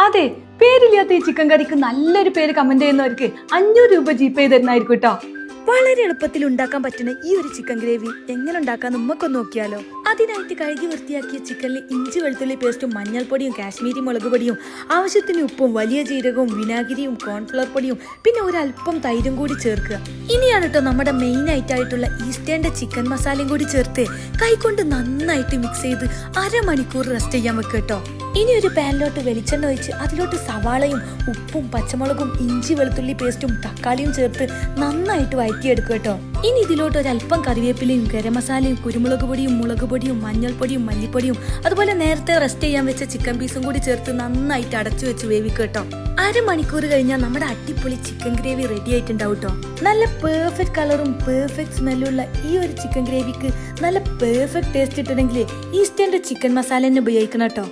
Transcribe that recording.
അതെ, പേരില്ലാത്ത ഈ ചിക്കൻ കറിക്ക് നല്ലൊരു പേര് കമന്റ് ചെയ്യുന്നവർക്ക് 500 രൂപ ജിപേ തരുന്നതായിരിക്കും കേട്ടോ. വളരെ എളുപ്പത്തിൽ ഉണ്ടാക്കാൻ പറ്റുന്ന ഈ ഒരു ചിക്കൻ ഗ്രേവി എങ്ങനെ ഉണ്ടാക്കാൻ നമുക്കൊന്ന് നോക്കിയാലോ. അതിനായിട്ട് കഴുകി വൃത്തിയാക്കിയ ചിക്കനിൽ ഇഞ്ചി വെളുത്തുള്ളി പേസ്റ്റും മഞ്ഞൾപ്പൊടിയും കാശ്മീരി മുളക് പൊടിയും ആവശ്യത്തിന് ഉപ്പും വലിയ ജീരകവും വിനാഗിരിയും കോൺഫ്ലവർ പൊടിയും പിന്നെ ഒരല്പം തൈരും കൂടി ചേർക്കുക. ഇനിയാണ് കേട്ടോ നമ്മുടെ മെയിൻ ആയിട്ടുള്ള ഈസ്റ്റേന്റെ ചിക്കൻ മസാലയും കൂടി ചേർത്ത് കൈകൊണ്ട് നന്നായിട്ട് മിക്സ് ചെയ്ത് അരമണിക്കൂർ റെസ്റ്റ് ചെയ്യാൻ വെക്കുക കേട്ടോ. ഇനി ഒരു പാനിലോട്ട് വെളിച്ചെണ്ണ ഒഴിച്ച് അതിലോട്ട് സവാളയും ഉപ്പും പച്ചമുളകും ഇഞ്ചി വെളുത്തുള്ളി പേസ്റ്റും തക്കാളിയും ചേർത്ത് നന്നായിട്ട് വഴറ്റിയെടുക്കുക കേട്ടോ. ഇനി ഇതിലോട്ട് ഒരല്പം കറിവേപ്പിലയും ഗരം മസാലയും കുരുമുളക് പൊടിയും മുളക് പൊടിയും മഞ്ഞൾപ്പൊടിയും മല്ലിപ്പൊടിയും അതുപോലെ നേരത്തെ റെസ്റ്റ് ചെയ്യാൻ വെച്ച ചിക്കൻ പീസും കൂടി ചേർത്ത് നന്നായിട്ട് അടച്ചു വെച്ച് വേവിക്കുക കേട്ടോ. അരമണിക്കൂർ കഴിഞ്ഞാൽ നമ്മുടെ അടിപൊളി ചിക്കൻ ഗ്രേവി റെഡി ആയിട്ടുണ്ടാവും കേട്ടോ. നല്ല പെർഫെക്റ്റ് കളറും പെർഫെക്റ്റ് സ്മെല്ലുള്ള ഈ ഒരു ചിക്കൻ ഗ്രേവിക്ക് നല്ല പെർഫെക്റ്റ് ടേസ്റ്റ് കിട്ടണമെങ്കിൽ ഈസ്റ്റേന്റെ ചിക്കൻ മസാല തന്നെ ഉപയോഗിക്കണം കേട്ടോ.